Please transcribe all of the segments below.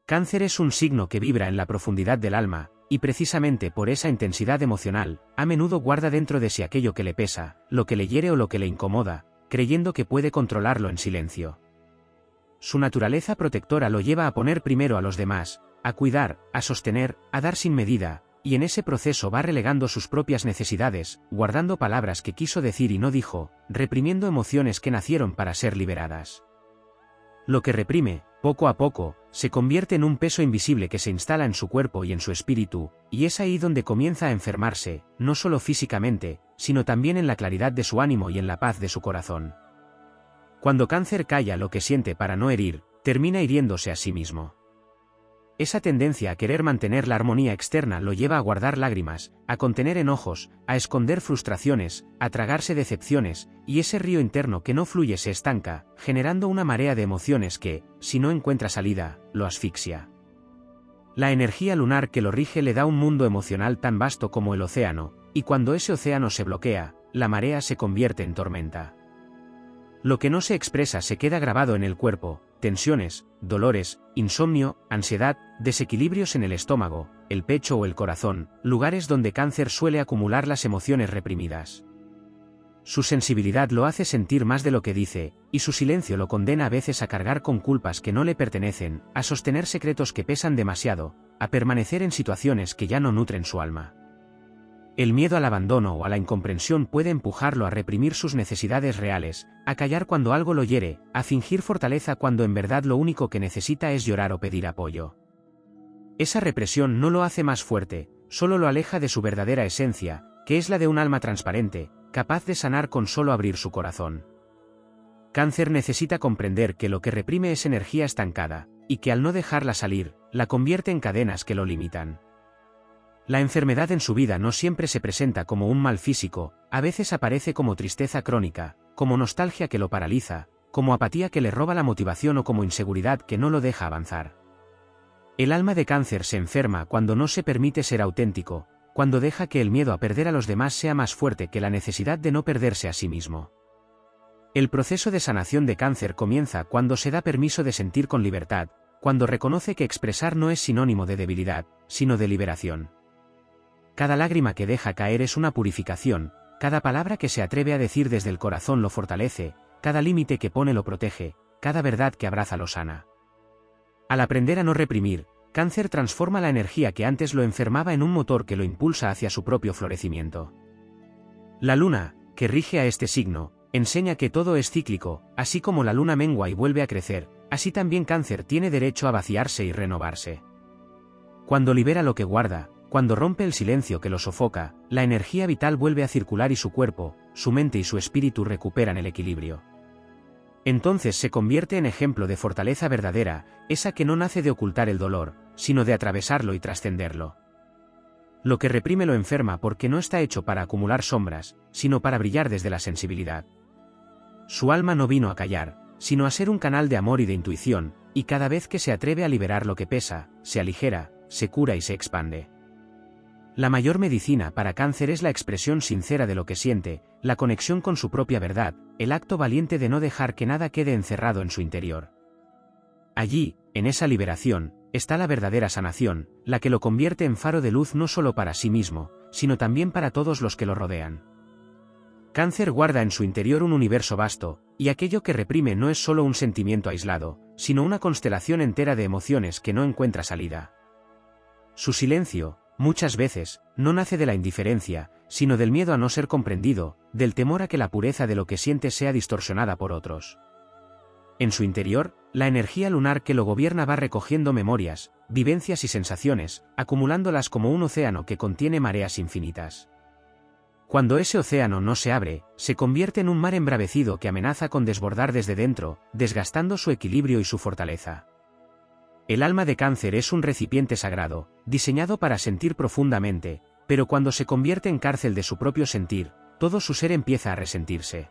Cáncer es un signo que vibra en la profundidad del alma, y precisamente por esa intensidad emocional, a menudo guarda dentro de sí aquello que le pesa, lo que le hiere o lo que le incomoda, creyendo que puede controlarlo en silencio. Su naturaleza protectora lo lleva a poner primero a los demás, a cuidar, a sostener, a dar sin medida, y en ese proceso va relegando sus propias necesidades, guardando palabras que quiso decir y no dijo, reprimiendo emociones que nacieron para ser liberadas. Lo que reprime, poco a poco, se convierte en un peso invisible que se instala en su cuerpo y en su espíritu, y es ahí donde comienza a enfermarse, no solo físicamente, sino también en la claridad de su ánimo y en la paz de su corazón. Cuando Cáncer calla lo que siente para no herir, termina hiriéndose a sí mismo. Esa tendencia a querer mantener la armonía externa lo lleva a guardar lágrimas, a contener enojos, a esconder frustraciones, a tragarse decepciones, y ese río interno que no fluye se estanca, generando una marea de emociones que, si no encuentra salida, lo asfixia. La energía lunar que lo rige le da un mundo emocional tan vasto como el océano, y cuando ese océano se bloquea, la marea se convierte en tormenta. Lo que no se expresa se queda grabado en el cuerpo, tensiones, dolores, insomnio, ansiedad, desequilibrios en el estómago, el pecho o el corazón, lugares donde Cáncer suele acumular las emociones reprimidas. Su sensibilidad lo hace sentir más de lo que dice, y su silencio lo condena a veces a cargar con culpas que no le pertenecen, a sostener secretos que pesan demasiado, a permanecer en situaciones que ya no nutren su alma. El miedo al abandono o a la incomprensión puede empujarlo a reprimir sus necesidades reales, a callar cuando algo lo hiere, a fingir fortaleza cuando en verdad lo único que necesita es llorar o pedir apoyo. Esa represión no lo hace más fuerte, solo lo aleja de su verdadera esencia, que es la de un alma transparente, capaz de sanar con solo abrir su corazón. Cáncer necesita comprender que lo que reprime es energía estancada, y que al no dejarla salir, la convierte en cadenas que lo limitan. La enfermedad en su vida no siempre se presenta como un mal físico, a veces aparece como tristeza crónica, como nostalgia que lo paraliza, como apatía que le roba la motivación o como inseguridad que no lo deja avanzar. El alma de Cáncer se enferma cuando no se permite ser auténtico, cuando deja que el miedo a perder a los demás sea más fuerte que la necesidad de no perderse a sí mismo. El proceso de sanación de Cáncer comienza cuando se da permiso de sentir con libertad, cuando reconoce que expresar no es sinónimo de debilidad, sino de liberación. Cada lágrima que deja caer es una purificación, cada palabra que se atreve a decir desde el corazón lo fortalece, cada límite que pone lo protege, cada verdad que abraza lo sana. Al aprender a no reprimir, Cáncer transforma la energía que antes lo enfermaba en un motor que lo impulsa hacia su propio florecimiento. La luna, que rige a este signo, enseña que todo es cíclico, así como la luna mengua y vuelve a crecer, así también Cáncer tiene derecho a vaciarse y renovarse. Cuando libera lo que guarda, cuando rompe el silencio que lo sofoca, la energía vital vuelve a circular y su cuerpo, su mente y su espíritu recuperan el equilibrio. Entonces se convierte en ejemplo de fortaleza verdadera, esa que no nace de ocultar el dolor, sino de atravesarlo y trascenderlo. Lo que reprime lo enferma porque no está hecho para acumular sombras, sino para brillar desde la sensibilidad. Su alma no vino a callar, sino a ser un canal de amor y de intuición, y cada vez que se atreve a liberar lo que pesa, se aligera, se cura y se expande. La mayor medicina para Cáncer es la expresión sincera de lo que siente, la conexión con su propia verdad, el acto valiente de no dejar que nada quede encerrado en su interior. Allí, en esa liberación, está la verdadera sanación, la que lo convierte en faro de luz no solo para sí mismo, sino también para todos los que lo rodean. Cáncer guarda en su interior un universo vasto, y aquello que reprime no es solo un sentimiento aislado, sino una constelación entera de emociones que no encuentra salida. Su silencio, muchas veces, no nace de la indiferencia, sino del miedo a no ser comprendido, del temor a que la pureza de lo que siente sea distorsionada por otros. En su interior, la energía lunar que lo gobierna va recogiendo memorias, vivencias y sensaciones, acumulándolas como un océano que contiene mareas infinitas. Cuando ese océano no se abre, se convierte en un mar embravecido que amenaza con desbordar desde dentro, desgastando su equilibrio y su fortaleza. El alma de Cáncer es un recipiente sagrado, diseñado para sentir profundamente, pero cuando se convierte en cárcel de su propio sentir, todo su ser empieza a resentirse.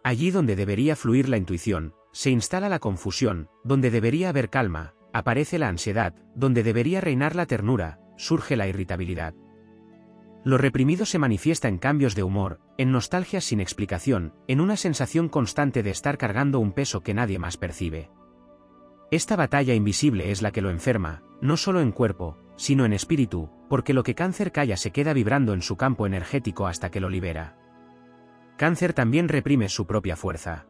Allí donde debería fluir la intuición, se instala la confusión, donde debería haber calma, aparece la ansiedad, donde debería reinar la ternura, surge la irritabilidad. Lo reprimido se manifiesta en cambios de humor, en nostalgias sin explicación, en una sensación constante de estar cargando un peso que nadie más percibe. Esta batalla invisible es la que lo enferma, no solo en cuerpo, sino en espíritu, porque lo que Cáncer calla se queda vibrando en su campo energético hasta que lo libera. Cáncer también reprime su propia fuerza.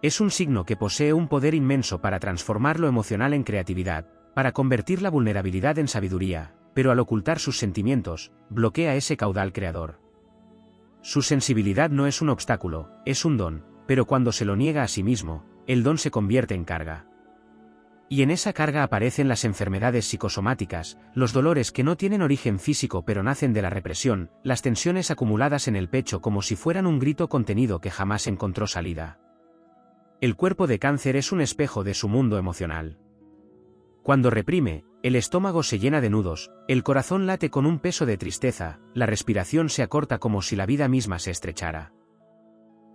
Es un signo que posee un poder inmenso para transformar lo emocional en creatividad, para convertir la vulnerabilidad en sabiduría, pero al ocultar sus sentimientos, bloquea ese caudal creador. Su sensibilidad no es un obstáculo, es un don, pero cuando se lo niega a sí mismo, el don se convierte en carga. Y en esa carga aparecen las enfermedades psicosomáticas, los dolores que no tienen origen físico pero nacen de la represión, las tensiones acumuladas en el pecho como si fueran un grito contenido que jamás encontró salida. El cuerpo de Cáncer es un espejo de su mundo emocional. Cuando reprime, el estómago se llena de nudos, el corazón late con un peso de tristeza, la respiración se acorta como si la vida misma se estrechara.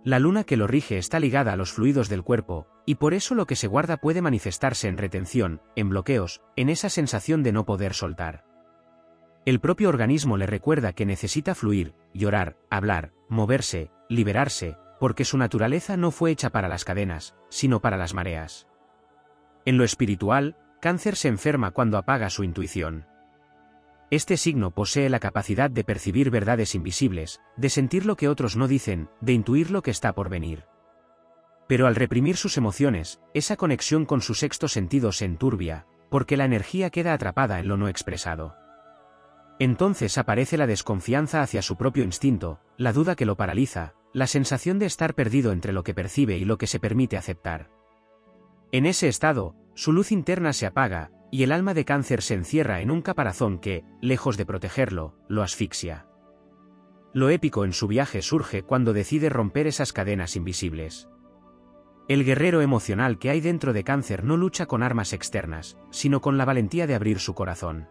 La luna que lo rige está ligada a los fluidos del cuerpo, y por eso lo que se guarda puede manifestarse en retención, en bloqueos, en esa sensación de no poder soltar. El propio organismo le recuerda que necesita fluir, llorar, hablar, moverse, liberarse, porque su naturaleza no fue hecha para las cadenas, sino para las mareas. En lo espiritual, Cáncer se enferma cuando apaga su intuición. Este signo posee la capacidad de percibir verdades invisibles, de sentir lo que otros no dicen, de intuir lo que está por venir. Pero al reprimir sus emociones, esa conexión con su sexto sentido se enturbia, porque la energía queda atrapada en lo no expresado. Entonces aparece la desconfianza hacia su propio instinto, la duda que lo paraliza, la sensación de estar perdido entre lo que percibe y lo que se permite aceptar. En ese estado, su luz interna se apaga, y el alma de Cáncer se encierra en un caparazón que, lejos de protegerlo, lo asfixia. Lo épico en su viaje surge cuando decide romper esas cadenas invisibles. El guerrero emocional que hay dentro de Cáncer no lucha con armas externas, sino con la valentía de abrir su corazón.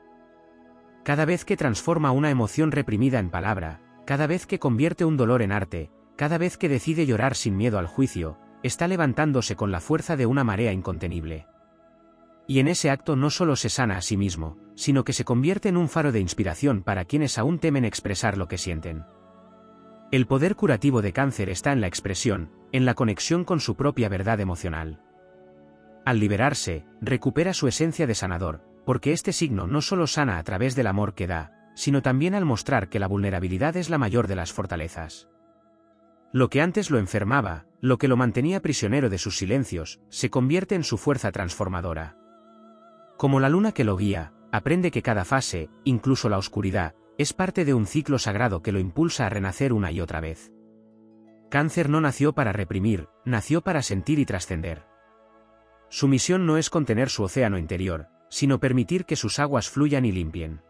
Cada vez que transforma una emoción reprimida en palabra, cada vez que convierte un dolor en arte, cada vez que decide llorar sin miedo al juicio, está levantándose con la fuerza de una marea incontenible. Y en ese acto no solo se sana a sí mismo, sino que se convierte en un faro de inspiración para quienes aún temen expresar lo que sienten. El poder curativo de Cáncer está en la expresión, en la conexión con su propia verdad emocional. Al liberarse, recupera su esencia de sanador, porque este signo no solo sana a través del amor que da, sino también al mostrar que la vulnerabilidad es la mayor de las fortalezas. Lo que antes lo enfermaba, lo que lo mantenía prisionero de sus silencios, se convierte en su fuerza transformadora. Como la luna que lo guía, aprende que cada fase, incluso la oscuridad, es parte de un ciclo sagrado que lo impulsa a renacer una y otra vez. Cáncer no nació para reprimir, nació para sentir y trascender. Su misión no es contener su océano interior, sino permitir que sus aguas fluyan y limpien.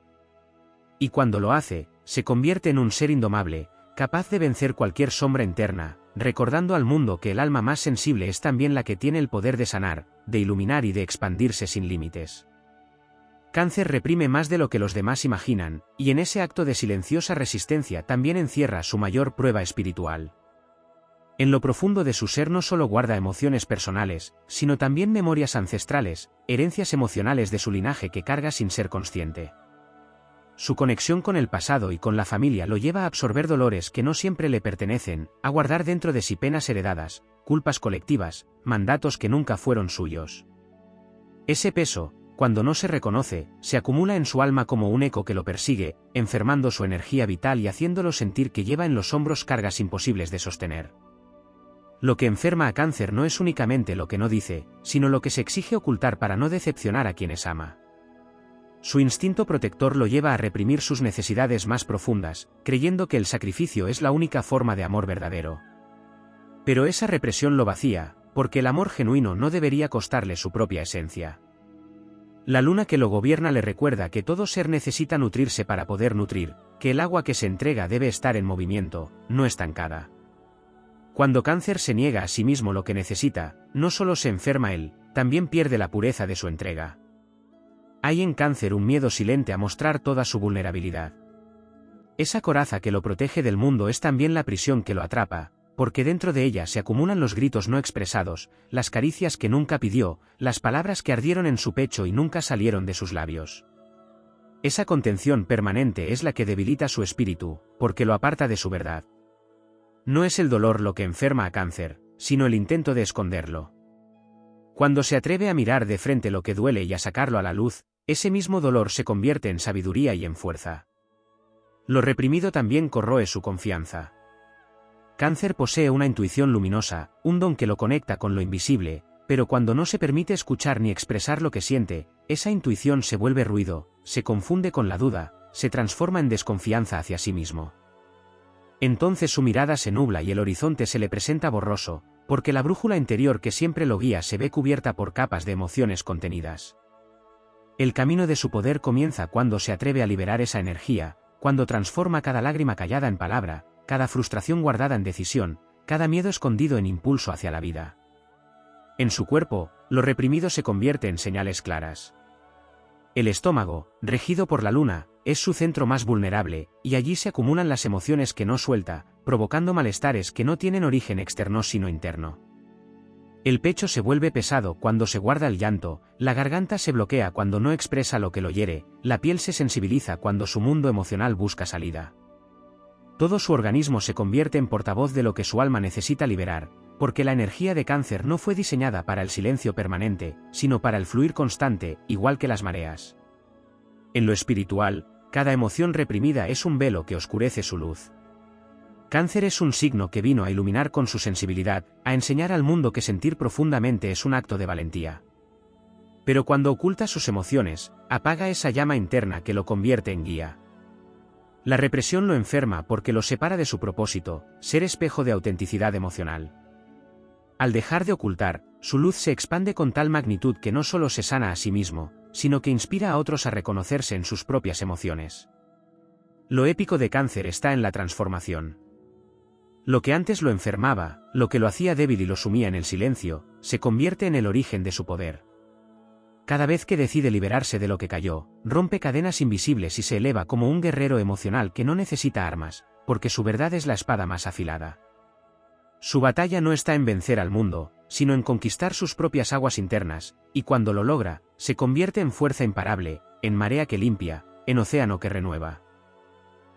Y cuando lo hace, se convierte en un ser indomable, capaz de vencer cualquier sombra interna, recordando al mundo que el alma más sensible es también la que tiene el poder de sanar, de iluminar y de expandirse sin límites. Cáncer reprime más de lo que los demás imaginan, y en ese acto de silenciosa resistencia también encierra su mayor prueba espiritual. En lo profundo de su ser no solo guarda emociones personales, sino también memorias ancestrales, herencias emocionales de su linaje que carga sin ser consciente. Su conexión con el pasado y con la familia lo lleva a absorber dolores que no siempre le pertenecen, a guardar dentro de sí penas heredadas, culpas colectivas, mandatos que nunca fueron suyos. Ese peso, cuando no se reconoce, se acumula en su alma como un eco que lo persigue, enfermando su energía vital y haciéndolo sentir que lleva en los hombros cargas imposibles de sostener. Lo que enferma a Cáncer no es únicamente lo que no dice, sino lo que se exige ocultar para no decepcionar a quienes ama. Su instinto protector lo lleva a reprimir sus necesidades más profundas, creyendo que el sacrificio es la única forma de amor verdadero. Pero esa represión lo vacía, porque el amor genuino no debería costarle su propia esencia. La luna que lo gobierna le recuerda que todo ser necesita nutrirse para poder nutrir, que el agua que se entrega debe estar en movimiento, no estancada. Cuando Cáncer se niega a sí mismo lo que necesita, no solo se enferma él, también pierde la pureza de su entrega. Hay en Cáncer un miedo silente a mostrar toda su vulnerabilidad. Esa coraza que lo protege del mundo es también la prisión que lo atrapa, porque dentro de ella se acumulan los gritos no expresados, las caricias que nunca pidió, las palabras que ardieron en su pecho y nunca salieron de sus labios. Esa contención permanente es la que debilita su espíritu, porque lo aparta de su verdad. No es el dolor lo que enferma a Cáncer, sino el intento de esconderlo. Cuando se atreve a mirar de frente lo que duele y a sacarlo a la luz, ese mismo dolor se convierte en sabiduría y en fuerza. Lo reprimido también corroe su confianza. Cáncer posee una intuición luminosa, un don que lo conecta con lo invisible, pero cuando no se permite escuchar ni expresar lo que siente, esa intuición se vuelve ruido, se confunde con la duda, se transforma en desconfianza hacia sí mismo. Entonces su mirada se nubla y el horizonte se le presenta borroso, porque la brújula interior que siempre lo guía se ve cubierta por capas de emociones contenidas. El camino de su poder comienza cuando se atreve a liberar esa energía, cuando transforma cada lágrima callada en palabra, cada frustración guardada en decisión, cada miedo escondido en impulso hacia la vida. En su cuerpo, lo reprimido se convierte en señales claras. El estómago, regido por la luna, es su centro más vulnerable, y allí se acumulan las emociones que no suelta, provocando malestares que no tienen origen externo sino interno. El pecho se vuelve pesado cuando se guarda el llanto, la garganta se bloquea cuando no expresa lo que lo hiere, la piel se sensibiliza cuando su mundo emocional busca salida. Todo su organismo se convierte en portavoz de lo que su alma necesita liberar, porque la energía de Cáncer no fue diseñada para el silencio permanente, sino para el fluir constante, igual que las mareas. En lo espiritual, cada emoción reprimida es un velo que oscurece su luz. Cáncer es un signo que vino a iluminar con su sensibilidad, a enseñar al mundo que sentir profundamente es un acto de valentía. Pero cuando oculta sus emociones, apaga esa llama interna que lo convierte en guía. La represión lo enferma porque lo separa de su propósito, ser espejo de autenticidad emocional. Al dejar de ocultar, su luz se expande con tal magnitud que no solo se sana a sí mismo, sino que inspira a otros a reconocerse en sus propias emociones. Lo épico de Cáncer está en la transformación. Lo que antes lo enfermaba, lo que lo hacía débil y lo sumía en el silencio, se convierte en el origen de su poder. Cada vez que decide liberarse de lo que cayó, rompe cadenas invisibles y se eleva como un guerrero emocional que no necesita armas, porque su verdad es la espada más afilada. Su batalla no está en vencer al mundo, sino en conquistar sus propias aguas internas, y cuando lo logra, se convierte en fuerza imparable, en marea que limpia, en océano que renueva.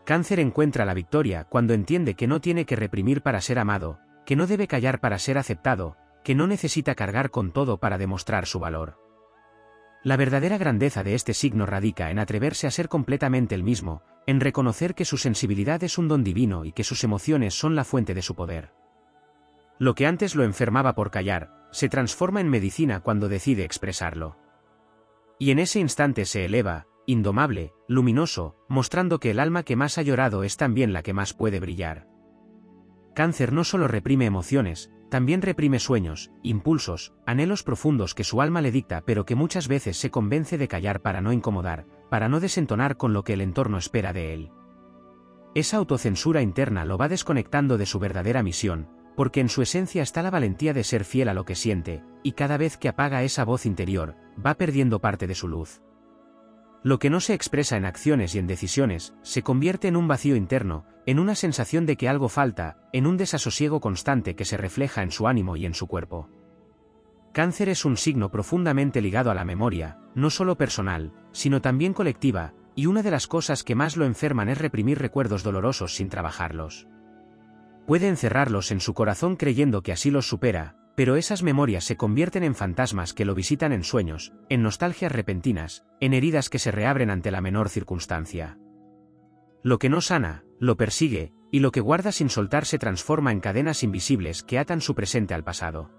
Cáncer encuentra la victoria cuando entiende que no tiene que reprimir para ser amado, que no debe callar para ser aceptado, que no necesita cargar con todo para demostrar su valor. La verdadera grandeza de este signo radica en atreverse a ser completamente el mismo, en reconocer que su sensibilidad es un don divino y que sus emociones son la fuente de su poder. Lo que antes lo enfermaba por callar, se transforma en medicina cuando decide expresarlo. Y en ese instante se eleva, indomable, luminoso, mostrando que el alma que más ha llorado es también la que más puede brillar. Cáncer no solo reprime emociones, también reprime sueños, impulsos, anhelos profundos que su alma le dicta pero que muchas veces se convence de callar para no incomodar, para no desentonar con lo que el entorno espera de él. Esa autocensura interna lo va desconectando de su verdadera misión, porque en su esencia está la valentía de ser fiel a lo que siente, y cada vez que apaga esa voz interior, va perdiendo parte de su luz. Lo que no se expresa en acciones y en decisiones, se convierte en un vacío interno, en una sensación de que algo falta, en un desasosiego constante que se refleja en su ánimo y en su cuerpo. Cáncer es un signo profundamente ligado a la memoria, no solo personal, sino también colectiva, y una de las cosas que más lo enferman es reprimir recuerdos dolorosos sin trabajarlos. Puede encerrarlos en su corazón creyendo que así los supera, pero esas memorias se convierten en fantasmas que lo visitan en sueños, en nostalgias repentinas, en heridas que se reabren ante la menor circunstancia. Lo que no sana, lo persigue, y lo que guarda sin soltar se transforma en cadenas invisibles que atan su presente al pasado.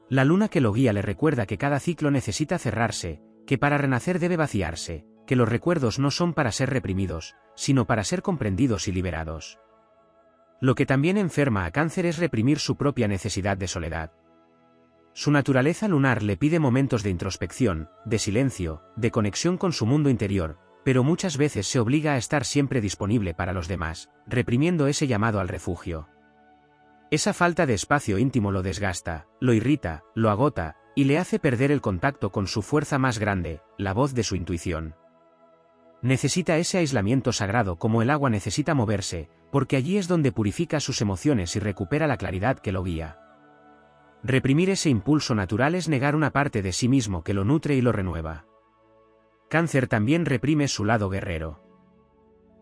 La luna que lo guía le recuerda que cada ciclo necesita cerrarse, que para renacer debe vaciarse, que los recuerdos no son para ser reprimidos, sino para ser comprendidos y liberados. Lo que también enferma a Cáncer es reprimir su propia necesidad de soledad. Su naturaleza lunar le pide momentos de introspección, de silencio, de conexión con su mundo interior, pero muchas veces se obliga a estar siempre disponible para los demás, reprimiendo ese llamado al refugio. Esa falta de espacio íntimo lo desgasta, lo irrita, lo agota, y le hace perder el contacto con su fuerza más grande, la voz de su intuición. Necesita ese aislamiento sagrado como el agua necesita moverse, porque allí es donde purifica sus emociones y recupera la claridad que lo guía. Reprimir ese impulso natural es negar una parte de sí mismo que lo nutre y lo renueva. Cáncer también reprime su lado guerrero.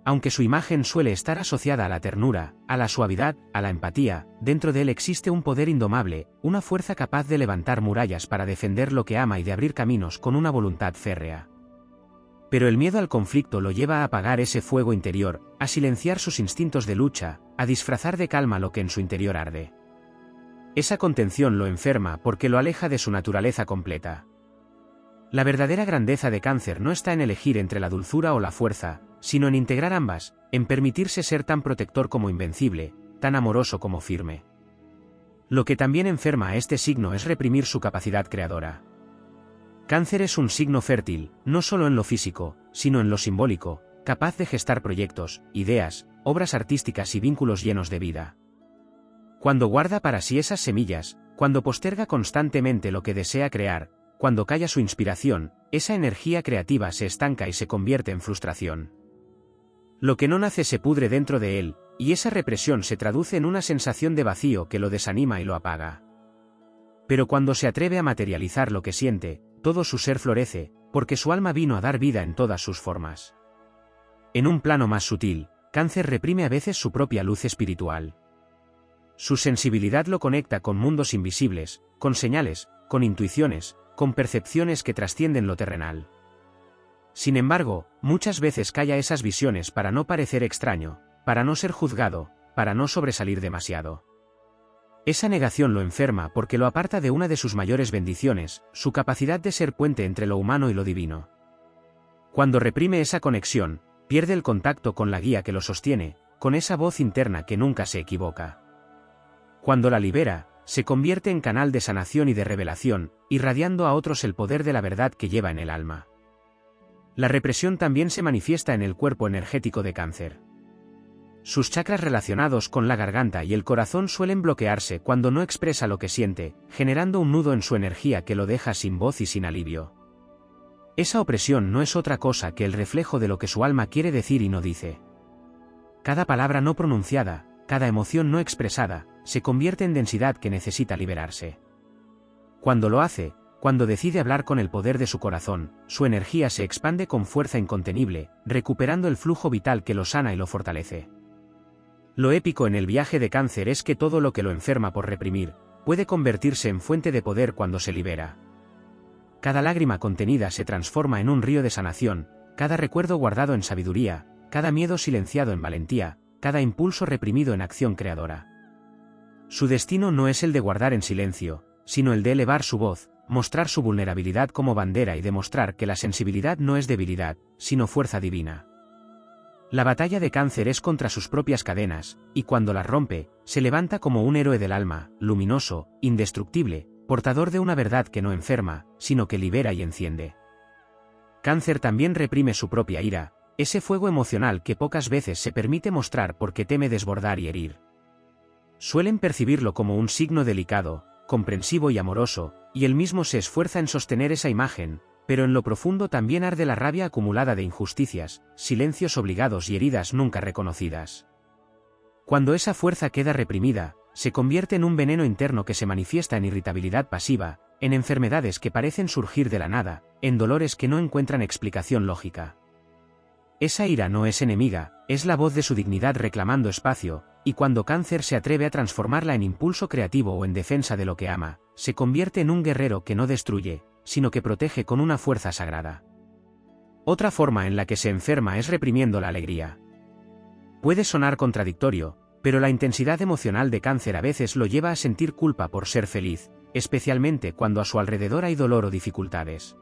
Aunque su imagen suele estar asociada a la ternura, a la suavidad, a la empatía, dentro de él existe un poder indomable, una fuerza capaz de levantar murallas para defender lo que ama y de abrir caminos con una voluntad férrea. Pero el miedo al conflicto lo lleva a apagar ese fuego interior, a silenciar sus instintos de lucha, a disfrazar de calma lo que en su interior arde. Esa contención lo enferma porque lo aleja de su naturaleza completa. La verdadera grandeza de Cáncer no está en elegir entre la dulzura o la fuerza, sino en integrar ambas, en permitirse ser tan protector como invencible, tan amoroso como firme. Lo que también enferma a este signo es reprimir su capacidad creadora. Cáncer es un signo fértil, no solo en lo físico, sino en lo simbólico, capaz de gestar proyectos, ideas, obras artísticas y vínculos llenos de vida. Cuando guarda para sí esas semillas, cuando posterga constantemente lo que desea crear, cuando calla su inspiración, esa energía creativa se estanca y se convierte en frustración. Lo que no nace se pudre dentro de él, y esa represión se traduce en una sensación de vacío que lo desanima y lo apaga. Pero cuando se atreve a materializar lo que siente, todo su ser florece, porque su alma vino a dar vida en todas sus formas. En un plano más sutil, Cáncer reprime a veces su propia luz espiritual. Su sensibilidad lo conecta con mundos invisibles, con señales, con intuiciones, con percepciones que trascienden lo terrenal. Sin embargo, muchas veces calla esas visiones para no parecer extraño, para no ser juzgado, para no sobresalir demasiado. Esa negación lo enferma porque lo aparta de una de sus mayores bendiciones, su capacidad de ser puente entre lo humano y lo divino. Cuando reprime esa conexión, pierde el contacto con la guía que lo sostiene, con esa voz interna que nunca se equivoca. Cuando la libera, se convierte en canal de sanación y de revelación, irradiando a otros el poder de la verdad que lleva en el alma. La represión también se manifiesta en el cuerpo energético de Cáncer. Sus chakras relacionados con la garganta y el corazón suelen bloquearse cuando no expresa lo que siente, generando un nudo en su energía que lo deja sin voz y sin alivio. Esa opresión no es otra cosa que el reflejo de lo que su alma quiere decir y no dice. Cada palabra no pronunciada, cada emoción no expresada, se convierte en densidad que necesita liberarse. Cuando lo hace, cuando decide hablar con el poder de su corazón, su energía se expande con fuerza incontenible, recuperando el flujo vital que lo sana y lo fortalece. Lo épico en el viaje de Cáncer es que todo lo que lo enferma por reprimir, puede convertirse en fuente de poder cuando se libera. Cada lágrima contenida se transforma en un río de sanación, cada recuerdo guardado en sabiduría, cada miedo silenciado en valentía, cada impulso reprimido en acción creadora. Su destino no es el de guardar en silencio, sino el de elevar su voz, mostrar su vulnerabilidad como bandera y demostrar que la sensibilidad no es debilidad, sino fuerza divina. La batalla de Cáncer es contra sus propias cadenas, y cuando las rompe, se levanta como un héroe del alma, luminoso, indestructible, portador de una verdad que no enferma, sino que libera y enciende. Cáncer también reprime su propia ira, ese fuego emocional que pocas veces se permite mostrar porque teme desbordar y herir. Suelen percibirlo como un signo delicado, comprensivo y amoroso, y él mismo se esfuerza en sostener esa imagen, pero en lo profundo también arde la rabia acumulada de injusticias, silencios obligados y heridas nunca reconocidas. Cuando esa fuerza queda reprimida, se convierte en un veneno interno que se manifiesta en irritabilidad pasiva, en enfermedades que parecen surgir de la nada, en dolores que no encuentran explicación lógica. Esa ira no es enemiga, es la voz de su dignidad reclamando espacio, y cuando Cáncer se atreve a transformarla en impulso creativo o en defensa de lo que ama, se convierte en un guerrero que no destruye, sino que protege con una fuerza sagrada. Otra forma en la que se enferma es reprimiendo la alegría. Puede sonar contradictorio, pero la intensidad emocional de Cáncer a veces lo lleva a sentir culpa por ser feliz, especialmente cuando a su alrededor hay dolor o dificultades.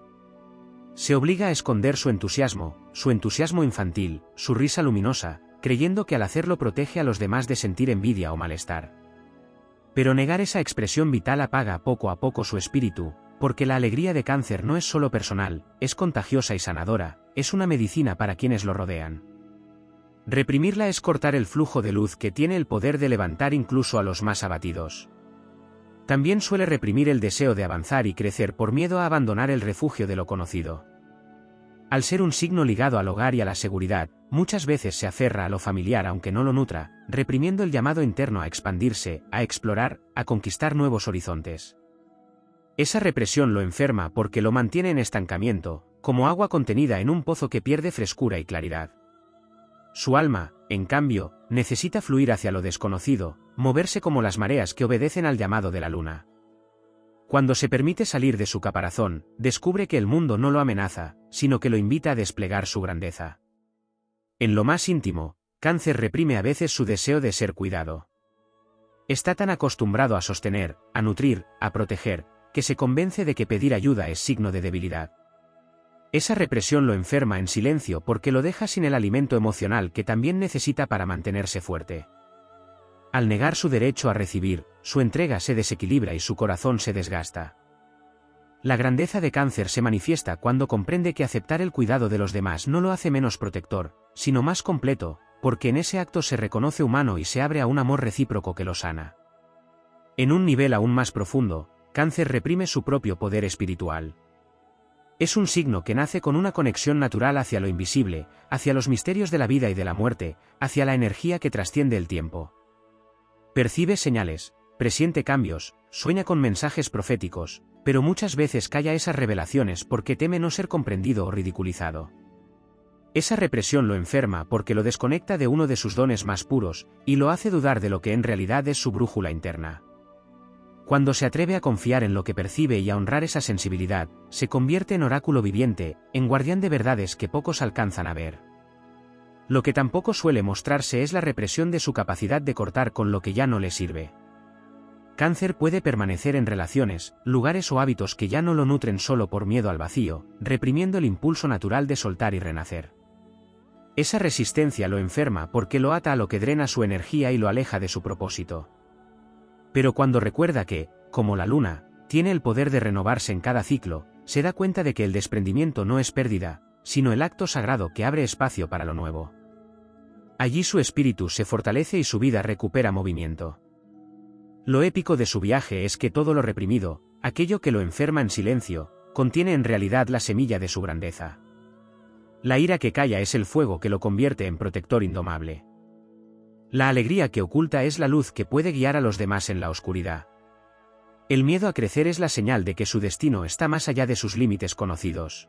Se obliga a esconder su entusiasmo infantil, su risa luminosa, creyendo que al hacerlo protege a los demás de sentir envidia o malestar. Pero negar esa expresión vital apaga poco a poco su espíritu, porque la alegría de Cáncer no es solo personal, es contagiosa y sanadora, es una medicina para quienes lo rodean. Reprimirla es cortar el flujo de luz que tiene el poder de levantar incluso a los más abatidos. También suele reprimir el deseo de avanzar y crecer por miedo a abandonar el refugio de lo conocido. Al ser un signo ligado al hogar y a la seguridad, muchas veces se aferra a lo familiar aunque no lo nutra, reprimiendo el llamado interno a expandirse, a explorar, a conquistar nuevos horizontes. Esa represión lo enferma porque lo mantiene en estancamiento, como agua contenida en un pozo que pierde frescura y claridad. Su alma, en cambio, necesita fluir hacia lo desconocido, moverse como las mareas que obedecen al llamado de la luna. Cuando se permite salir de su caparazón, descubre que el mundo no lo amenaza, sino que lo invita a desplegar su grandeza. En lo más íntimo, Cáncer reprime a veces su deseo de ser cuidado. Está tan acostumbrado a sostener, a nutrir, a proteger, que se convence de que pedir ayuda es signo de debilidad. Esa represión lo enferma en silencio porque lo deja sin el alimento emocional que también necesita para mantenerse fuerte. Al negar su derecho a recibir, su entrega se desequilibra y su corazón se desgasta. La grandeza de Cáncer se manifiesta cuando comprende que aceptar el cuidado de los demás no lo hace menos protector, sino más completo, porque en ese acto se reconoce humano y se abre a un amor recíproco que lo sana. En un nivel aún más profundo, Cáncer reprime su propio poder espiritual. Es un signo que nace con una conexión natural hacia lo invisible, hacia los misterios de la vida y de la muerte, hacia la energía que trasciende el tiempo. Percibe señales, presiente cambios, sueña con mensajes proféticos, pero muchas veces calla esas revelaciones porque teme no ser comprendido o ridiculizado. Esa represión lo enferma porque lo desconecta de uno de sus dones más puros, y lo hace dudar de lo que en realidad es su brújula interna. Cuando se atreve a confiar en lo que percibe y a honrar esa sensibilidad, se convierte en oráculo viviente, en guardián de verdades que pocos alcanzan a ver. Lo que tampoco suele mostrarse es la represión de su capacidad de cortar con lo que ya no le sirve. Cáncer puede permanecer en relaciones, lugares o hábitos que ya no lo nutren solo por miedo al vacío, reprimiendo el impulso natural de soltar y renacer. Esa resistencia lo enferma porque lo ata a lo que drena su energía y lo aleja de su propósito. Pero cuando recuerda que, como la luna, tiene el poder de renovarse en cada ciclo, se da cuenta de que el desprendimiento no es pérdida, sino el acto sagrado que abre espacio para lo nuevo. Allí su espíritu se fortalece y su vida recupera movimiento. Lo épico de su viaje es que todo lo reprimido, aquello que lo enferma en silencio, contiene en realidad la semilla de su grandeza. La ira que calla es el fuego que lo convierte en protector indomable. La alegría que oculta es la luz que puede guiar a los demás en la oscuridad. El miedo a crecer es la señal de que su destino está más allá de sus límites conocidos.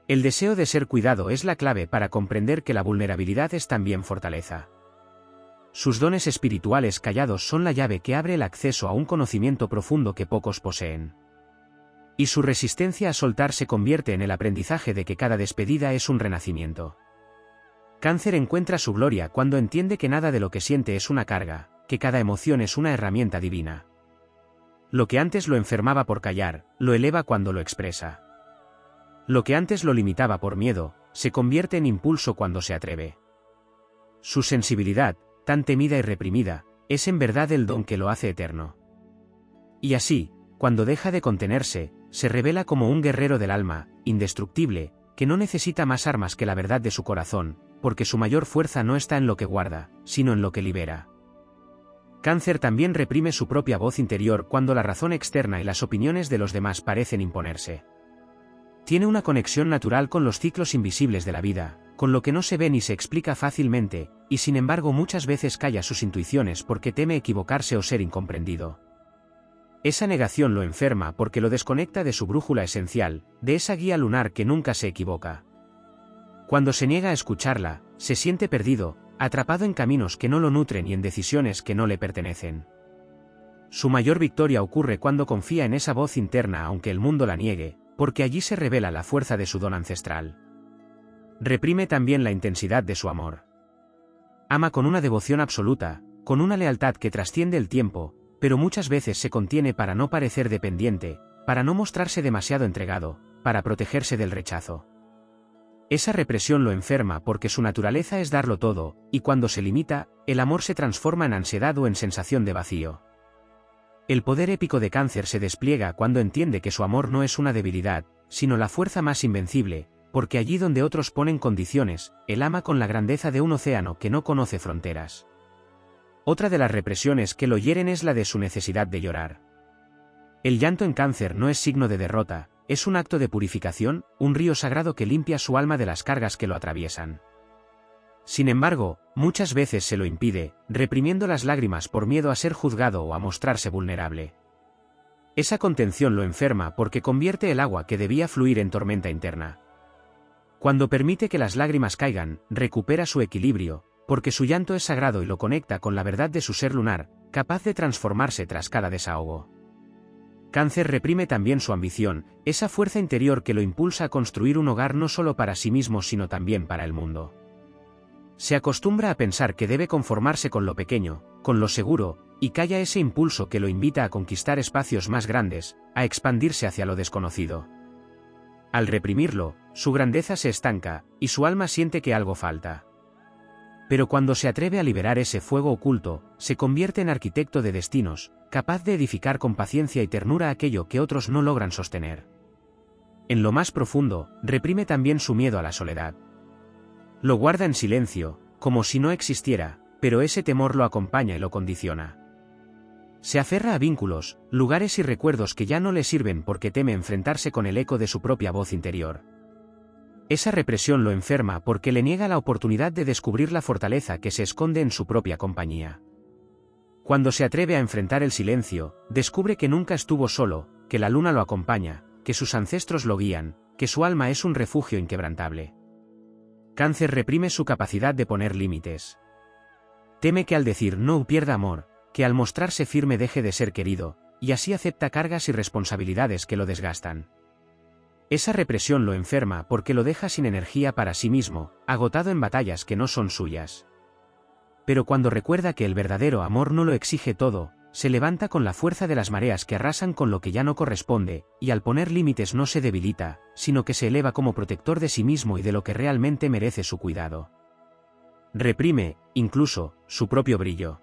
El deseo de ser cuidado es la clave para comprender que la vulnerabilidad es también fortaleza. Sus dones espirituales callados son la llave que abre el acceso a un conocimiento profundo que pocos poseen. Y su resistencia a soltar se convierte en el aprendizaje de que cada despedida es un renacimiento. Cáncer encuentra su gloria cuando entiende que nada de lo que siente es una carga, que cada emoción es una herramienta divina. Lo que antes lo enfermaba por callar, lo eleva cuando lo expresa. Lo que antes lo limitaba por miedo, se convierte en impulso cuando se atreve. Su sensibilidad, tan temida y reprimida, es en verdad el don que lo hace eterno. Y así, cuando deja de contenerse, se revela como un guerrero del alma, indestructible, que no necesita más armas que la verdad de su corazón, porque su mayor fuerza no está en lo que guarda, sino en lo que libera. Cáncer también reprime su propia voz interior cuando la razón externa y las opiniones de los demás parecen imponerse. Tiene una conexión natural con los ciclos invisibles de la vida, con lo que no se ve ni se explica fácilmente, y sin embargo muchas veces calla sus intuiciones porque teme equivocarse o ser incomprendido. Esa negación lo enferma porque lo desconecta de su brújula esencial, de esa guía lunar que nunca se equivoca. Cuando se niega a escucharla, se siente perdido, atrapado en caminos que no lo nutren y en decisiones que no le pertenecen. Su mayor victoria ocurre cuando confía en esa voz interna aunque el mundo la niegue, porque allí se revela la fuerza de su don ancestral. Reprime también la intensidad de su amor. Ama con una devoción absoluta, con una lealtad que trasciende el tiempo, pero muchas veces se contiene para no parecer dependiente, para no mostrarse demasiado entregado, para protegerse del rechazo. Esa represión lo enferma porque su naturaleza es darlo todo, y cuando se limita, el amor se transforma en ansiedad o en sensación de vacío. El poder épico de Cáncer se despliega cuando entiende que su amor no es una debilidad, sino la fuerza más invencible, porque allí donde otros ponen condiciones, él ama con la grandeza de un océano que no conoce fronteras. Otra de las represiones que lo hieren es la de su necesidad de llorar. El llanto en Cáncer no es signo de derrota, es un acto de purificación, un río sagrado que limpia su alma de las cargas que lo atraviesan. Sin embargo, muchas veces se lo impide, reprimiendo las lágrimas por miedo a ser juzgado o a mostrarse vulnerable. Esa contención lo enferma porque convierte el agua que debía fluir en tormenta interna. Cuando permite que las lágrimas caigan, recupera su equilibrio, porque su llanto es sagrado y lo conecta con la verdad de su ser lunar, capaz de transformarse tras cada desahogo. Cáncer reprime también su ambición, esa fuerza interior que lo impulsa a construir un hogar no solo para sí mismo sino también para el mundo. Se acostumbra a pensar que debe conformarse con lo pequeño, con lo seguro, y calla ese impulso que lo invita a conquistar espacios más grandes, a expandirse hacia lo desconocido. Al reprimirlo, su grandeza se estanca, y su alma siente que algo falta. Pero cuando se atreve a liberar ese fuego oculto, se convierte en arquitecto de destinos, capaz de edificar con paciencia y ternura aquello que otros no logran sostener. En lo más profundo, reprime también su miedo a la soledad. Lo guarda en silencio, como si no existiera, pero ese temor lo acompaña y lo condiciona. Se aferra a vínculos, lugares y recuerdos que ya no le sirven porque teme enfrentarse con el eco de su propia voz interior. Esa represión lo enferma porque le niega la oportunidad de descubrir la fortaleza que se esconde en su propia compañía. Cuando se atreve a enfrentar el silencio, descubre que nunca estuvo solo, que la luna lo acompaña, que sus ancestros lo guían, que su alma es un refugio inquebrantable. Cáncer reprime su capacidad de poner límites. Teme que al decir no pierda amor, que al mostrarse firme deje de ser querido, y así acepta cargas y responsabilidades que lo desgastan. Esa represión lo enferma porque lo deja sin energía para sí mismo, agotado en batallas que no son suyas. Pero cuando recuerda que el verdadero amor no lo exige todo, se levanta con la fuerza de las mareas que arrasan con lo que ya no corresponde, y al poner límites no se debilita, sino que se eleva como protector de sí mismo y de lo que realmente merece su cuidado. Reprime, incluso, su propio brillo.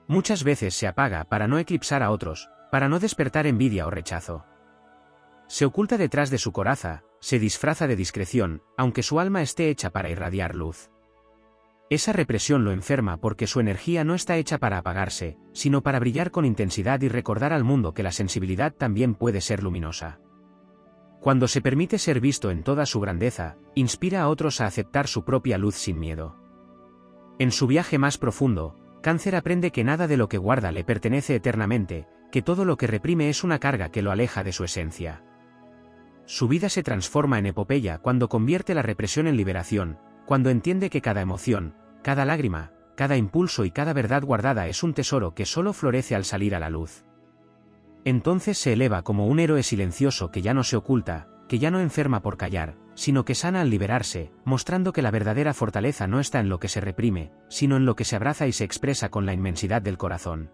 Muchas veces se apaga para no eclipsar a otros, para no despertar envidia o rechazo. Se oculta detrás de su coraza, se disfraza de discreción, aunque su alma esté hecha para irradiar luz. Esa represión lo enferma porque su energía no está hecha para apagarse, sino para brillar con intensidad y recordar al mundo que la sensibilidad también puede ser luminosa. Cuando se permite ser visto en toda su grandeza, inspira a otros a aceptar su propia luz sin miedo. En su viaje más profundo, Cáncer aprende que nada de lo que guarda le pertenece eternamente, que todo lo que reprime es una carga que lo aleja de su esencia. Su vida se transforma en epopeya cuando convierte la represión en liberación, cuando entiende que cada emoción, cada lágrima, cada impulso y cada verdad guardada es un tesoro que solo florece al salir a la luz. Entonces se eleva como un héroe silencioso que ya no se oculta, que ya no enferma por callar, sino que sana al liberarse, mostrando que la verdadera fortaleza no está en lo que se reprime, sino en lo que se abraza y se expresa con la inmensidad del corazón.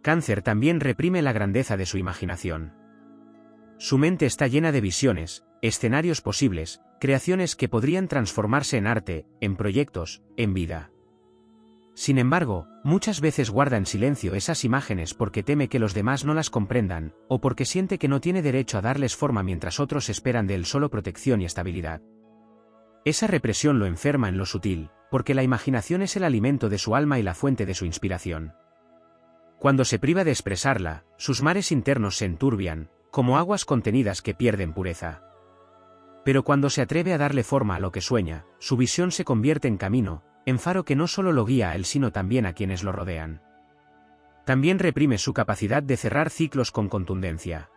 Cáncer también reprime la grandeza de su imaginación. Su mente está llena de visiones, escenarios posibles, creaciones que podrían transformarse en arte, en proyectos, en vida. Sin embargo, muchas veces guarda en silencio esas imágenes porque teme que los demás no las comprendan, o porque siente que no tiene derecho a darles forma mientras otros esperan de él solo protección y estabilidad. Esa represión lo enferma en lo sutil, porque la imaginación es el alimento de su alma y la fuente de su inspiración. Cuando se priva de expresarla, sus mares internos se enturbian, como aguas contenidas que pierden pureza. Pero cuando se atreve a darle forma a lo que sueña, su visión se convierte en camino, en faro que no solo lo guía a él sino también a quienes lo rodean. También reprime su capacidad de cerrar ciclos con contundencia.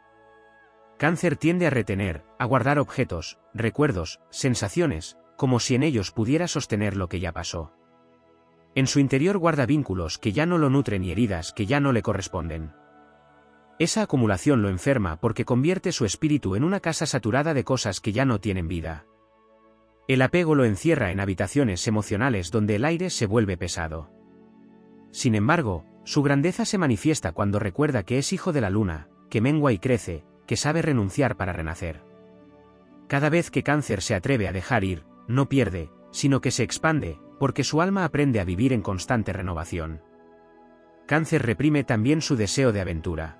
Cáncer tiende a retener, a guardar objetos, recuerdos, sensaciones, como si en ellos pudiera sostener lo que ya pasó. En su interior guarda vínculos que ya no lo nutren y heridas que ya no le corresponden. Esa acumulación lo enferma porque convierte su espíritu en una casa saturada de cosas que ya no tienen vida. El apego lo encierra en habitaciones emocionales donde el aire se vuelve pesado. Sin embargo, su grandeza se manifiesta cuando recuerda que es hijo de la luna, que mengua y crece, que sabe renunciar para renacer. Cada vez que Cáncer se atreve a dejar ir, no pierde, sino que se expande, porque su alma aprende a vivir en constante renovación. Cáncer reprime también su deseo de aventura.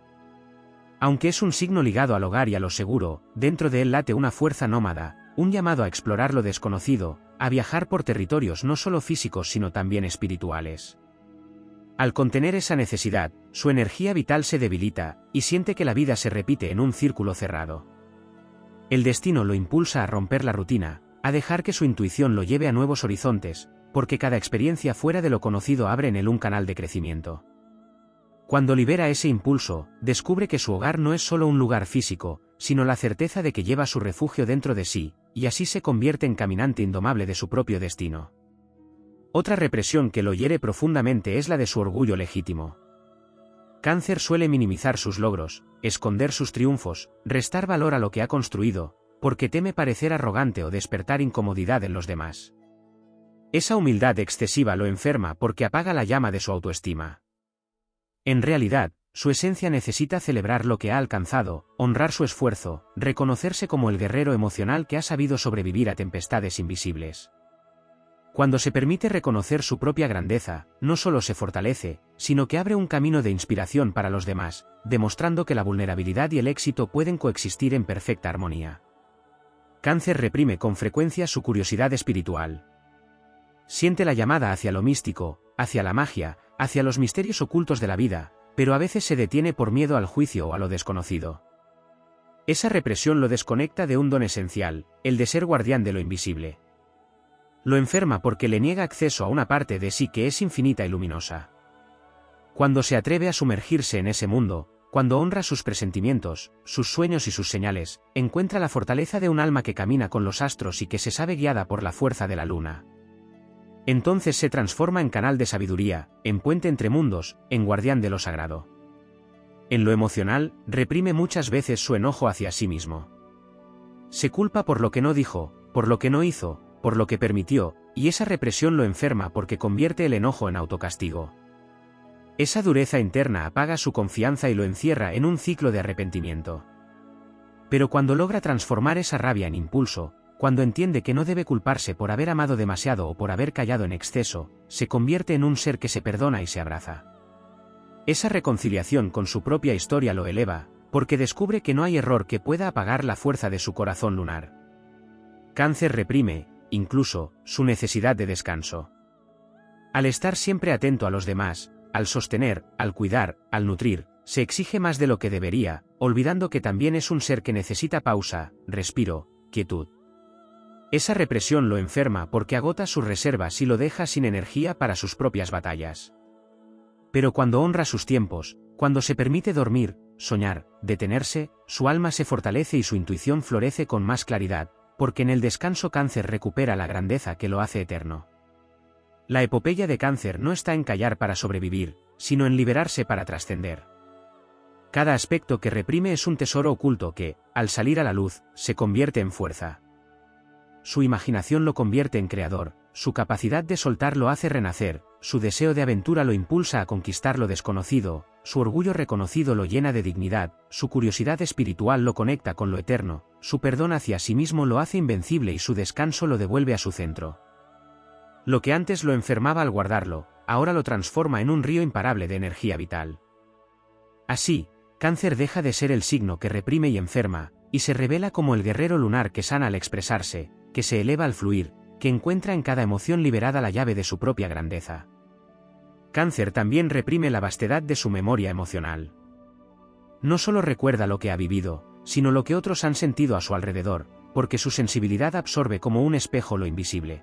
Aunque es un signo ligado al hogar y a lo seguro, dentro de él late una fuerza nómada, un llamado a explorar lo desconocido, a viajar por territorios no solo físicos sino también espirituales. Al contener esa necesidad, su energía vital se debilita, y siente que la vida se repite en un círculo cerrado. El destino lo impulsa a romper la rutina, a dejar que su intuición lo lleve a nuevos horizontes, porque cada experiencia fuera de lo conocido abre en él un canal de crecimiento. Cuando libera ese impulso, descubre que su hogar no es solo un lugar físico, sino la certeza de que lleva su refugio dentro de sí, y así se convierte en caminante indomable de su propio destino. Otra represión que lo hiere profundamente es la de su orgullo legítimo. Cáncer suele minimizar sus logros, esconder sus triunfos, restar valor a lo que ha construido, porque teme parecer arrogante o despertar incomodidad en los demás. Esa humildad excesiva lo enferma porque apaga la llama de su autoestima. En realidad, su esencia necesita celebrar lo que ha alcanzado, honrar su esfuerzo, reconocerse como el guerrero emocional que ha sabido sobrevivir a tempestades invisibles. Cuando se permite reconocer su propia grandeza, no solo se fortalece, sino que abre un camino de inspiración para los demás, demostrando que la vulnerabilidad y el éxito pueden coexistir en perfecta armonía. Cáncer reprime con frecuencia su curiosidad espiritual. Siente la llamada hacia lo místico, hacia la magia, hacia los misterios ocultos de la vida, pero a veces se detiene por miedo al juicio o a lo desconocido. Esa represión lo desconecta de un don esencial, el de ser guardián de lo invisible. Lo enferma porque le niega acceso a una parte de sí que es infinita y luminosa. Cuando se atreve a sumergirse en ese mundo, cuando honra sus presentimientos, sus sueños y sus señales, encuentra la fortaleza de un alma que camina con los astros y que se sabe guiada por la fuerza de la luna. Entonces se transforma en canal de sabiduría, en puente entre mundos, en guardián de lo sagrado. En lo emocional, reprime muchas veces su enojo hacia sí mismo. Se culpa por lo que no dijo, por lo que no hizo, por lo que permitió, y esa represión lo enferma porque convierte el enojo en autocastigo. Esa dureza interna apaga su confianza y lo encierra en un ciclo de arrepentimiento. Pero cuando logra transformar esa rabia en impulso, cuando entiende que no debe culparse por haber amado demasiado o por haber callado en exceso, se convierte en un ser que se perdona y se abraza. Esa reconciliación con su propia historia lo eleva, porque descubre que no hay error que pueda apagar la fuerza de su corazón lunar. Cáncer reprime, incluso, su necesidad de descanso. Al estar siempre atento a los demás, al sostener, al cuidar, al nutrir, se exige más de lo que debería, olvidando que también es un ser que necesita pausa, respiro, quietud. Esa represión lo enferma porque agota sus reservas y lo deja sin energía para sus propias batallas. Pero cuando honra sus tiempos, cuando se permite dormir, soñar, detenerse, su alma se fortalece y su intuición florece con más claridad, porque en el descanso Cáncer recupera la grandeza que lo hace eterno. La epopeya de Cáncer no está en callar para sobrevivir, sino en liberarse para trascender. Cada aspecto que reprime es un tesoro oculto que, al salir a la luz, se convierte en fuerza. Su imaginación lo convierte en creador, su capacidad de soltar lo hace renacer, su deseo de aventura lo impulsa a conquistar lo desconocido, su orgullo reconocido lo llena de dignidad, su curiosidad espiritual lo conecta con lo eterno, su perdón hacia sí mismo lo hace invencible y su descanso lo devuelve a su centro. Lo que antes lo enfermaba al guardarlo, ahora lo transforma en un río imparable de energía vital. Así, Cáncer deja de ser el signo que reprime y enferma, y se revela como el guerrero lunar que sana al expresarse, que se eleva al fluir, que encuentra en cada emoción liberada la llave de su propia grandeza. Cáncer también reprime la vastedad de su memoria emocional. No solo recuerda lo que ha vivido, sino lo que otros han sentido a su alrededor, porque su sensibilidad absorbe como un espejo lo invisible.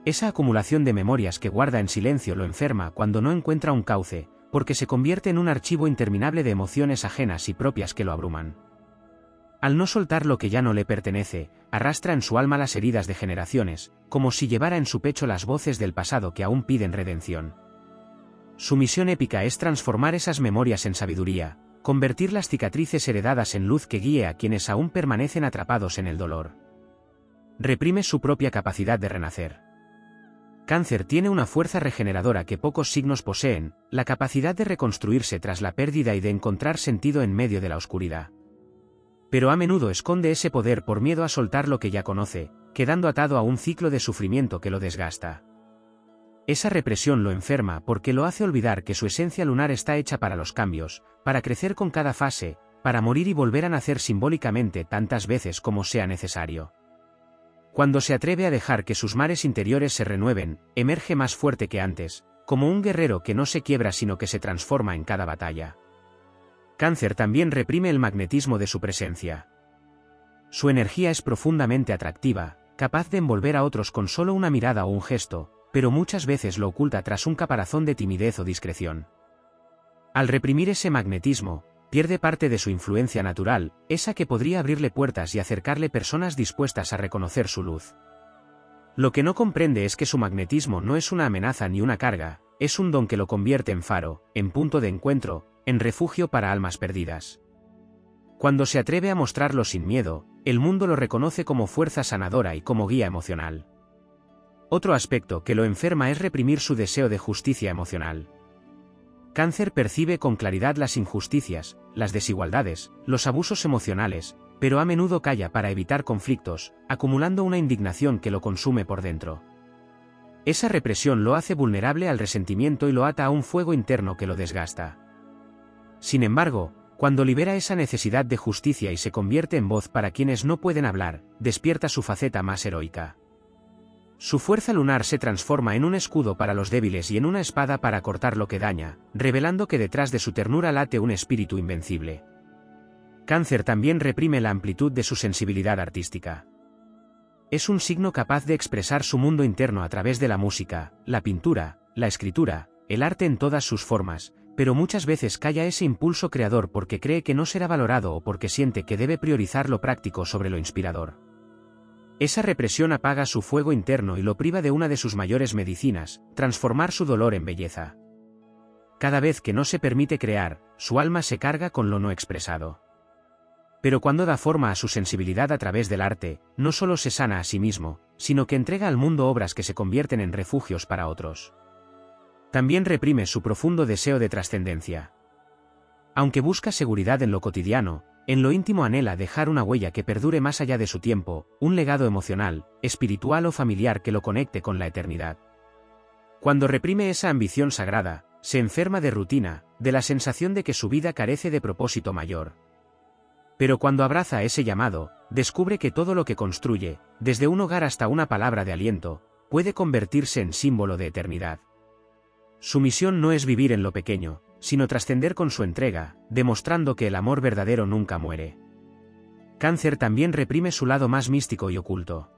Esa acumulación de memorias que guarda en silencio lo enferma cuando no encuentra un cauce, porque se convierte en un archivo interminable de emociones ajenas y propias que lo abruman. Al no soltar lo que ya no le pertenece, arrastra en su alma las heridas de generaciones, como si llevara en su pecho las voces del pasado que aún piden redención. Su misión épica es transformar esas memorias en sabiduría, convertir las cicatrices heredadas en luz que guíe a quienes aún permanecen atrapados en el dolor. Reprime su propia capacidad de renacer. Cáncer tiene una fuerza regeneradora que pocos signos poseen, la capacidad de reconstruirse tras la pérdida y de encontrar sentido en medio de la oscuridad. Pero a menudo esconde ese poder por miedo a soltar lo que ya conoce, quedando atado a un ciclo de sufrimiento que lo desgasta. Esa represión lo enferma porque lo hace olvidar que su esencia lunar está hecha para los cambios, para crecer con cada fase, para morir y volver a nacer simbólicamente tantas veces como sea necesario. Cuando se atreve a dejar que sus mares interiores se renueven, emerge más fuerte que antes, como un guerrero que no se quiebra sino que se transforma en cada batalla. Cáncer también reprime el magnetismo de su presencia. Su energía es profundamente atractiva, capaz de envolver a otros con solo una mirada o un gesto, pero muchas veces lo oculta tras un caparazón de timidez o discreción. Al reprimir ese magnetismo, pierde parte de su influencia natural, esa que podría abrirle puertas y acercarle personas dispuestas a reconocer su luz. Lo que no comprende es que su magnetismo no es una amenaza ni una carga, es un don que lo convierte en faro, en punto de encuentro, en refugio para almas perdidas. Cuando se atreve a mostrarlo sin miedo, el mundo lo reconoce como fuerza sanadora y como guía emocional. Otro aspecto que lo enferma es reprimir su deseo de justicia emocional. Cáncer percibe con claridad las injusticias, las desigualdades, los abusos emocionales, pero a menudo calla para evitar conflictos, acumulando una indignación que lo consume por dentro. Esa represión lo hace vulnerable al resentimiento y lo ata a un fuego interno que lo desgasta. Sin embargo, cuando libera esa necesidad de justicia y se convierte en voz para quienes no pueden hablar, despierta su faceta más heroica. Su fuerza lunar se transforma en un escudo para los débiles y en una espada para cortar lo que daña, revelando que detrás de su ternura late un espíritu invencible. Cáncer también reprime la amplitud de su sensibilidad artística. Es un signo capaz de expresar su mundo interno a través de la música, la pintura, la escritura, el arte en todas sus formas, pero muchas veces calla ese impulso creador porque cree que no será valorado o porque siente que debe priorizar lo práctico sobre lo inspirador. Esa represión apaga su fuego interno y lo priva de una de sus mayores medicinas, transformar su dolor en belleza. Cada vez que no se permite crear, su alma se carga con lo no expresado. Pero cuando da forma a su sensibilidad a través del arte, no solo se sana a sí mismo, sino que entrega al mundo obras que se convierten en refugios para otros. También reprime su profundo deseo de trascendencia. Aunque busca seguridad en lo cotidiano, en lo íntimo anhela dejar una huella que perdure más allá de su tiempo, un legado emocional, espiritual o familiar que lo conecte con la eternidad. Cuando reprime esa ambición sagrada, se enferma de rutina, de la sensación de que su vida carece de propósito mayor. Pero cuando abraza ese llamado, descubre que todo lo que construye, desde un hogar hasta una palabra de aliento, puede convertirse en símbolo de eternidad. Su misión no es vivir en lo pequeño, sino trascender con su entrega, demostrando que el amor verdadero nunca muere. Cáncer también reprime su lado más místico y oculto.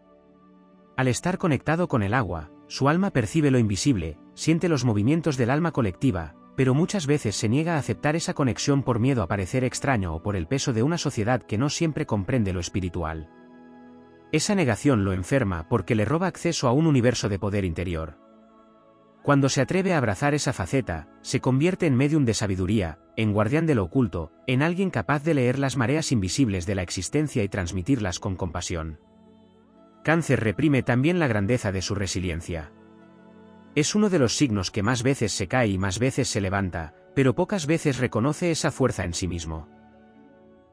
Al estar conectado con el agua, su alma percibe lo invisible, siente los movimientos del alma colectiva, pero muchas veces se niega a aceptar esa conexión por miedo a parecer extraño o por el peso de una sociedad que no siempre comprende lo espiritual. Esa negación lo enferma porque le roba acceso a un universo de poder interior. Cuando se atreve a abrazar esa faceta, se convierte en médium de sabiduría, en guardián de lo oculto, en alguien capaz de leer las mareas invisibles de la existencia y transmitirlas con compasión. Cáncer reprime también la grandeza de su resiliencia. Es uno de los signos que más veces se cae y más veces se levanta, pero pocas veces reconoce esa fuerza en sí mismo.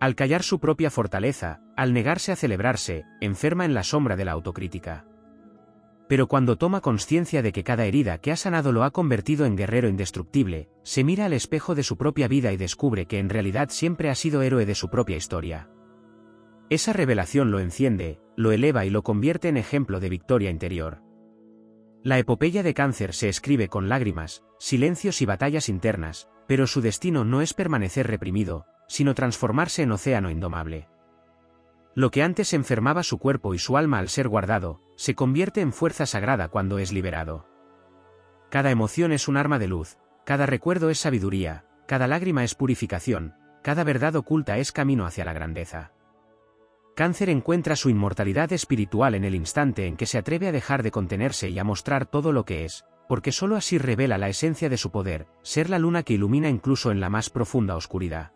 Al callar su propia fortaleza, al negarse a celebrarse, enferma en la sombra de la autocrítica. Pero cuando toma conciencia de que cada herida que ha sanado lo ha convertido en guerrero indestructible, se mira al espejo de su propia vida y descubre que en realidad siempre ha sido héroe de su propia historia. Esa revelación lo enciende, lo eleva y lo convierte en ejemplo de victoria interior. La epopeya de Cáncer se escribe con lágrimas, silencios y batallas internas, pero su destino no es permanecer reprimido, sino transformarse en océano indomable. Lo que antes enfermaba su cuerpo y su alma al ser guardado, se convierte en fuerza sagrada cuando es liberado. Cada emoción es un arma de luz, cada recuerdo es sabiduría, cada lágrima es purificación, cada verdad oculta es camino hacia la grandeza. Cáncer encuentra su inmortalidad espiritual en el instante en que se atreve a dejar de contenerse y a mostrar todo lo que es, porque sólo así revela la esencia de su poder, ser la luna que ilumina incluso en la más profunda oscuridad.